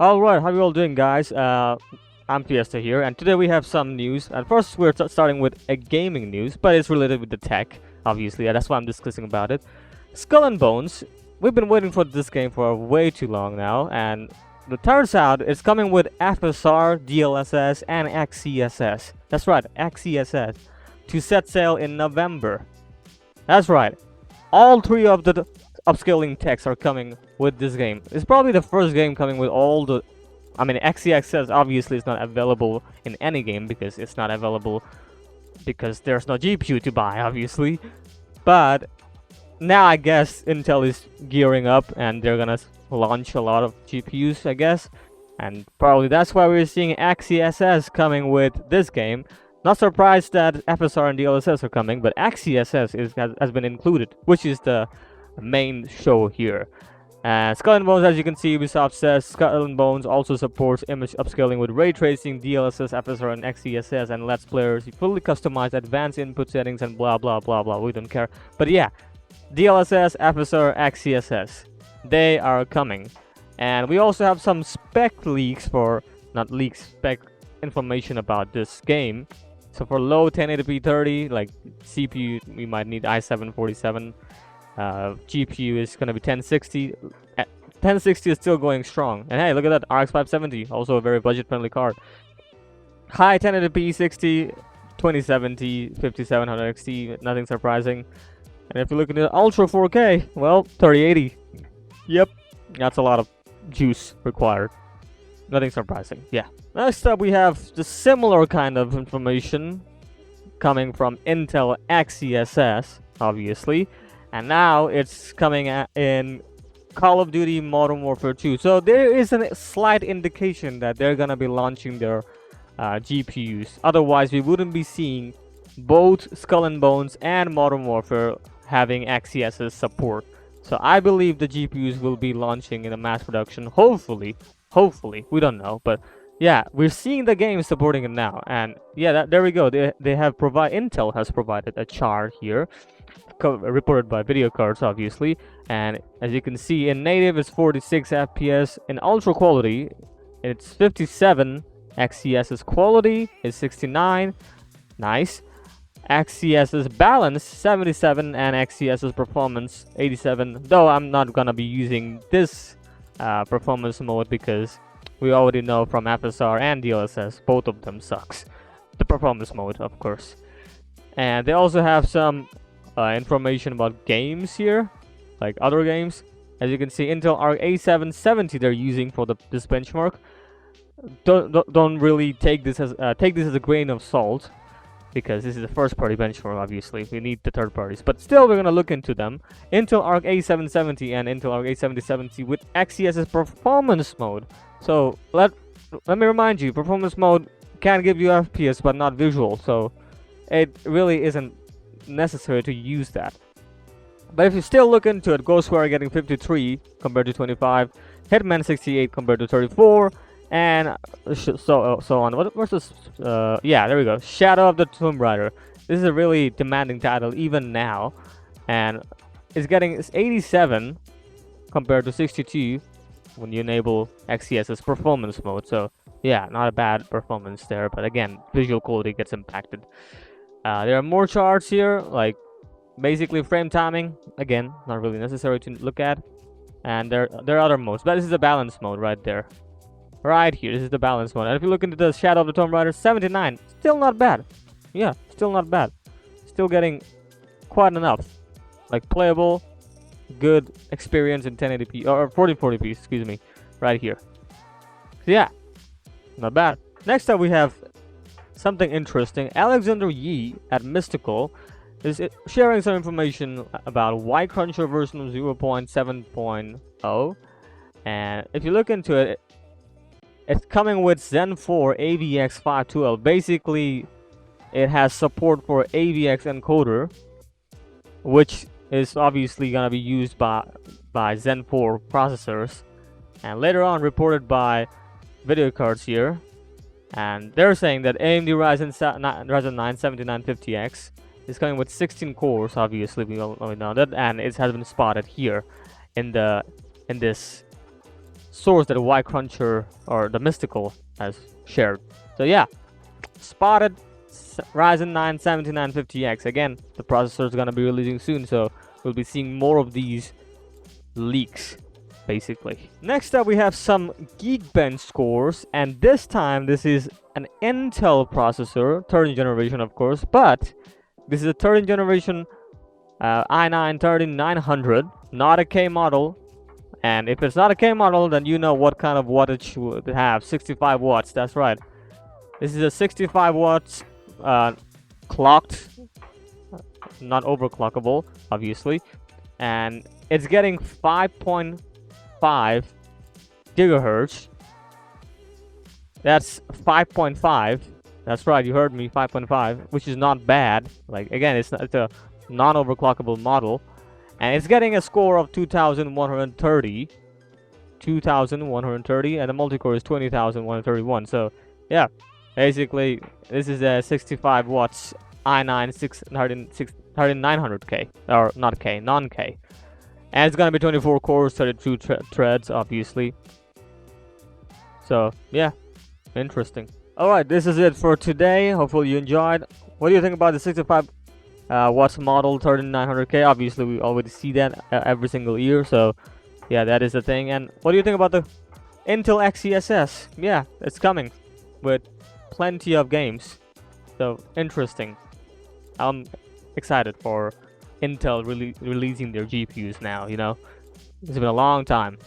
Alright, how you all doing, guys? I'm Fiesta here, and today we have some news. And first, we're starting with a gaming news, but it's related with the tech, obviously, and that's why I'm discussing about it. Skull and Bones. We've been waiting for this game for way too long now, and it turns out it's coming with FSR, DLSS, and XeSS. That's right, XeSS, to set sail in November. That's right. All three of the upscaling techs are coming with this game. It's probably the first game coming with all the... I mean, XeSS obviously is not available in any game because it's not available because there's no GPU to buy, obviously. But now I guess Intel is gearing up and they're gonna launch a lot of GPUs, I guess. And probably that's why we're seeing XeSS coming with this game. Not surprised that FSR and DLSS are coming, but XeSS has been included, which is the main show here. Skull and Bones, as you can see, Ubisoft says Skull and Bones also supports image upscaling with ray tracing, DLSS, FSR, and XeSS, and lets players fully customize advanced input settings and blah blah blah blah. We don't care. But yeah, DLSS, FSR, XeSS, they are coming. And we also have some spec leaks for, not leaks, spec information about this game. So for low 1080p 30, like CPU, we might need i7-47. GPU is gonna be 1060. 1060 is still going strong. And hey, look at that, RX 570, also a very budget-friendly card. High 1080p 60, 2070, 5700 XT, nothing surprising. And if you look at the Ultra 4K, well, 3080. Yep, that's a lot of juice required. Nothing surprising, yeah. Next up, we have the similar kind of information coming from Intel XeSS, obviously. And now it's coming in Call of Duty Modern Warfare 2. So there is a slight indication that they're gonna be launching their GPUs. Otherwise, we wouldn't be seeing both Skull and Bones and Modern Warfare having XeSS support. So I believe the GPUs will be launching in a mass production. Hopefully, we don't know, but yeah, we're seeing the game supporting it now. And yeah, there we go. Intel has provided a chart here, reported by video cards, obviously. And as you can see, in native it's 46 FPS. In ultra quality it's 57. XeSS quality is 69. Nice. XeSS balance 77 and XeSS performance 87. Though I'm not gonna be using this performance mode because we already know from FSR and DLSS both of them sucks. The performance mode, of course. And they also have some information about games here, like other games. As you can see, Intel Arc A770 they're using for this benchmark. Don't really take this as a grain of salt, because this is a first-party benchmark. Obviously, we need the third parties, but still, we're gonna look into them. Intel Arc A770 and Intel Arc A7070 with XeSS performance mode. So let me remind you, performance mode can give you FPS, but not visual. So it really isn't necessary to use that. But if you still look into it, Ghostwire getting 53 compared to 25, Hitman 68 compared to 34, and so on. What's this? Yeah, there we go. Shadow of the Tomb Raider. This is a really demanding title even now, and it's 87 compared to 62 when you enable XeSS performance mode. So yeah, not a bad performance there, but again, visual quality gets impacted. There are more charts here, like basically frame timing. Again, not really necessary to look at. And there are other modes, but this is the balance mode right there. Right here, this is the balance mode. And if you look into the Shadow of the Tomb Raider, 79. Still not bad. Yeah, still not bad. Still getting quite enough. Like playable, good experience in 1080p, or 1440p, excuse me, right here. So yeah, not bad. Next up we have something interesting. Alexander Yi at Mystical is sharing some information about Y Cruncher version of 0.7.0. And if you look into it, it's coming with Zen 4 AVX 512. Basically, it has support for AVX encoder, which is obviously gonna be used by Zen 4 processors, and later on reported by video cards here. And they're saying that AMD Ryzen 9 7950X is coming with 16 cores. Obviously, we all know that, and it has been spotted here in this source that Y Cruncher or the Mystical has shared. So yeah, spotted Ryzen 9 7950X. Again, the processor is gonna be releasing soon, so we'll be seeing more of these leaks, basically. Next up, we have some Geekbench scores, and this time this is an Intel processor, 13th generation, of course, but this is a 13th generation i9 13900, not a K model. And if it's not a K model, then you know what kind of wattage would have. 65 watts, that's right. This is a 65 watts clocked, not overclockable, obviously. And it's getting 5.5 gigahertz. That's 5.5. That's right, you heard me, 5.5, which is not bad. Like, again, it's a non-overclockable model. And it's getting a score of 2130. 2130, and the multi-core is 20,131. So, yeah, basically, this is a 65 watts i9 3900K, or not K, non-K. And it's gonna be 24 cores, 32 threads, obviously. So, yeah, interesting. Alright, this is it for today. Hopefully you enjoyed. What do you think about the 65 watts model 3900K? Obviously, we already see that every single year, so yeah, that is the thing. And what do you think about the Intel XeSS? Yeah, it's coming with plenty of games. So, interesting. I'm excited for Intel releasing their GPUs now, you know. It's been a long time.